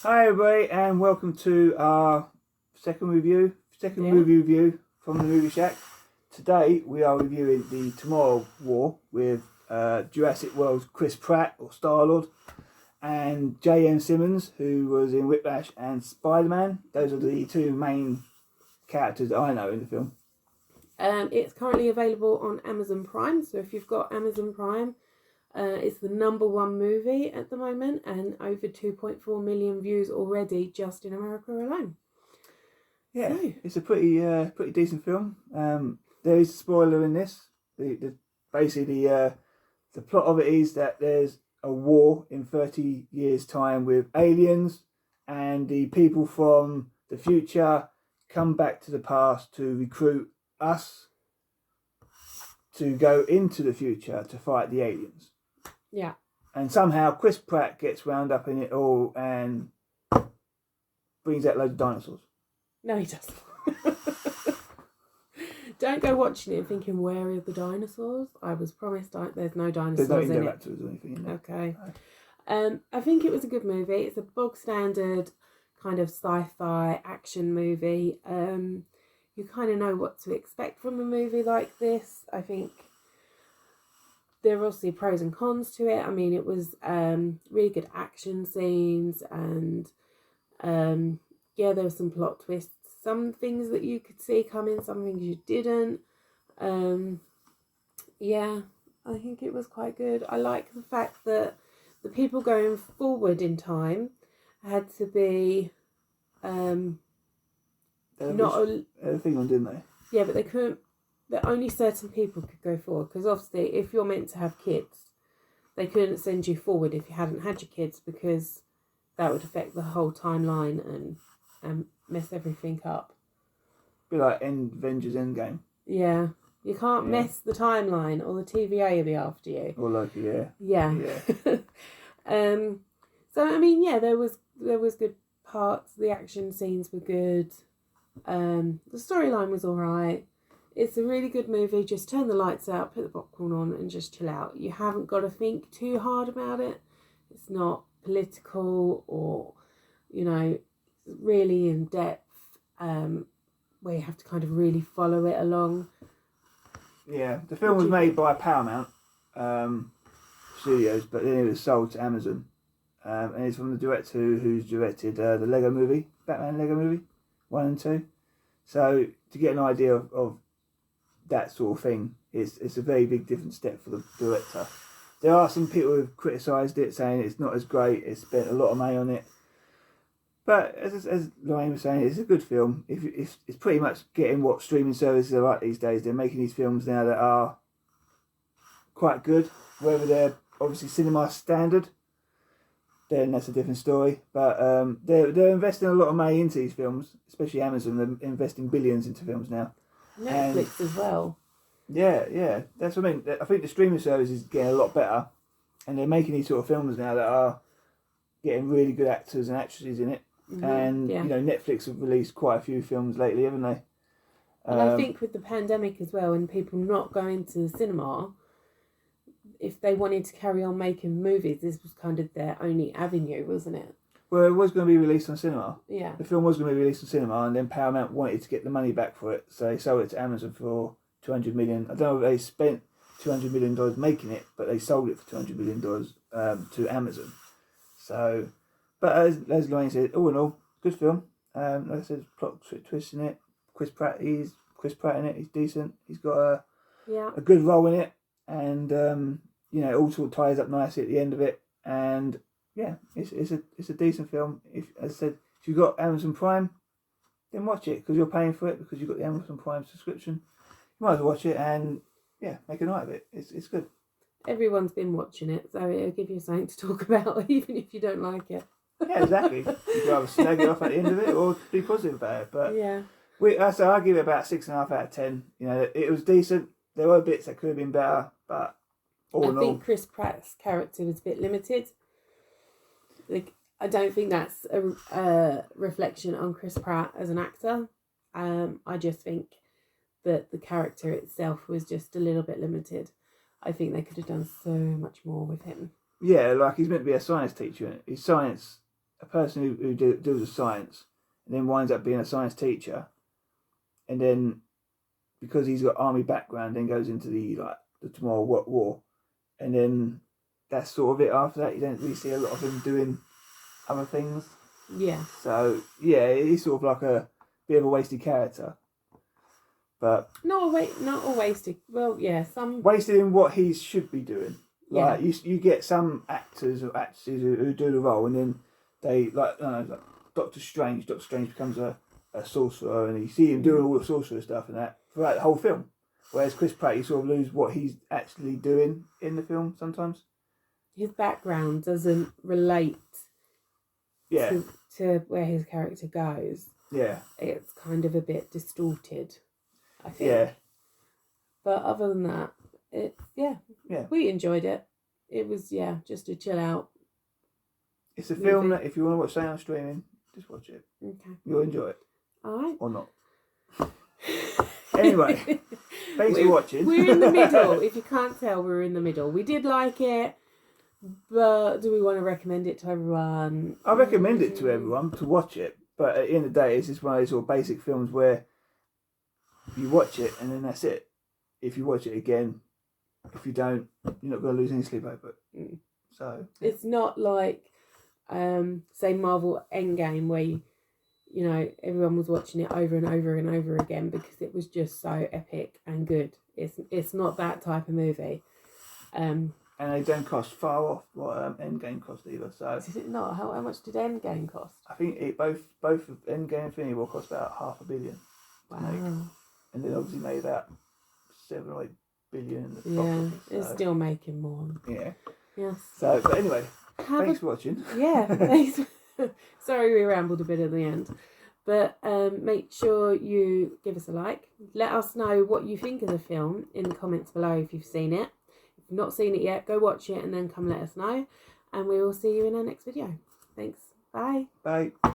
Hi everybody, and welcome to our movie review from the Movie Shack. Today we are reviewing the Tomorrow War with Jurassic World's Chris Pratt, or Star-Lord, and J.M. Simmons, who was in Whiplash and Spider-Man. Those are the two main characters that I know in the film. It's currently available on Amazon Prime, so if you've got Amazon Prime, it's the #1 movie at the moment, and over 2.4 million views already just in America alone. Yeah, it's a pretty decent film. There is a spoiler in this. Basically the plot of it is that there's a war in 30 years' time with aliens, and the people from the future come back to the past to recruit us to go into the future to fight the aliens. Yeah. And somehow Chris Pratt gets wound up in it all and brings out loads of dinosaurs. No, he doesn't. Don't go watching it and thinking, where are the dinosaurs? I was promised there's no dinosaurs There's no in it. Indoraptors or anything in there. Okay. I think it was a good movie. It's a bog standard kind of sci-fi action movie. You kind of know what to expect from a movie like this. I think there are obviously pros and cons to it. I mean, it was really good action scenes, and there were some plot twists. Some things that you could see coming, some things you didn't. I think it was quite good. I like the fact that the people going forward in time had to be They had a thing on, didn't they? Yeah, but they couldn't. That only certain people could go forward, because obviously if you're meant to have kids, they couldn't send you forward if you hadn't had your kids, because that would affect the whole timeline and mess everything up. Be like Avengers Endgame. Yeah. You can't mess the timeline, or the TVA will be after you. Or Loki, Yeah. So I mean, there was good parts. The action scenes were good. The storyline was alright. It's a really good movie. Just turn the lights out, put the popcorn on, and just chill out. You haven't got to think too hard about it. It's not political or, really in depth, where you have to kind of really follow it along. Yeah, the film was made by Paramount Studios, but then it was sold to Amazon. And it's from the director who's directed the Lego movie, Batman Lego movie, 1 and 2. So to get an idea of that sort of thing, it's a very big different step for the director. There are some people who've criticised it, saying it's not as great, it's spent a lot of money on it. But as Lorraine was saying, it's a good film. It's pretty much getting what streaming services are like these days. They're making these films now that are quite good. Whether they're obviously cinema standard, then that's a different story. But they're investing a lot of money into these films, especially Amazon. They're investing billions into films now. Netflix as well. Yeah, that's what I mean. I think the streaming service is getting a lot better, and they're making these sort of films now that are getting really good actors and actresses in it. Mm-hmm. And Netflix have released quite a few films lately, haven't they? And I think with the pandemic as well, and people not going to the cinema, if they wanted to carry on making movies, this was kind of their only avenue, wasn't it? Well, it was going to be released on cinema. Yeah. The film was going to be released on cinema, and then Paramount wanted to get the money back for it, so they sold it to Amazon for $200 million. I don't know if they spent $200 million making it, but they sold it for $200 million to Amazon. So, but as Lorraine said, all in all, good film. Like I said, plot twist in it. Chris Pratt in it. He's decent. He's got a good role in it, and it all sort of ties up nicely at the end of it. And yeah, it's a decent film. As I said, if you've got Amazon Prime, then watch it, because you're paying for it, because you've got the Amazon Prime subscription. You might as well watch it and make a night of it. It's good. Everyone's been watching it, so it'll give you something to talk about, even if you don't like it. Yeah, exactly. You can either slag it off at the end of it or be positive about it. But yeah, I give it about 6.5 out of 10. It was decent. There were bits that could have been better, but I think Chris Pratt's character was a bit limited. I don't think that's a reflection on Chris Pratt as an actor. I just think that the character itself was just a little bit limited. I think they could have done so much more with him. Yeah, like he's meant to be a science teacher. His science a person who deals with science and then winds up being a science teacher, and then because he's got army background, then goes into the Tomorrow War, and then that's sort of it. After that, you don't really see a lot of him doing other things. Yeah. So yeah, he's sort of like a bit of a wasted character, but not a wasted. Well, yeah, some wasted in what he should be doing. Yeah. Like you get some actors or actresses who do the role, and then they like Doctor Strange. Doctor Strange becomes a sorcerer, and you see him doing all the sorcerer stuff and that throughout the whole film. Whereas Chris Pratt, you sort of lose what he's actually doing in the film sometimes. His background doesn't relate Yeah. to where his character goes. Yeah. It's kind of a bit distorted, I think. Yeah. But other than that, Yeah. We enjoyed it. It was, just a chill out. It's a film that if you want to watch something on streaming, just watch it. Okay. You'll enjoy it. Alright. Or not. Anyway, thanks for watching. We're in the middle. If you can't tell, we're in the middle. We did like it, but do we want to recommend it to everyone? I recommend it to everyone to watch it, but at the end of the day, it's just one of those sort of basic films where you watch it and then that's it. If you watch it again, if you don't, you're not going to lose any sleep over it. So it's not like, say, Marvel Endgame, where everyone was watching it over and over and over again because it was just so epic and good. It's not that type of movie. And they don't cost far off what Endgame cost either. So did it not? How much did Endgame cost? I think both of Endgame and Infinity War cost about $500 million. Wow. And then obviously made about 7 or 8 billion in the box office, so. It's still making more. Yeah. Yes. So, but anyway, thanks for watching. Yeah, thanks. Sorry we rambled a bit at the end. But make sure you give us a like. Let us know what you think of the film in the comments below if you've seen it. If you've not seen it yet, go watch it and then come let us know. And we will see you in our next video. Thanks. Bye. Bye.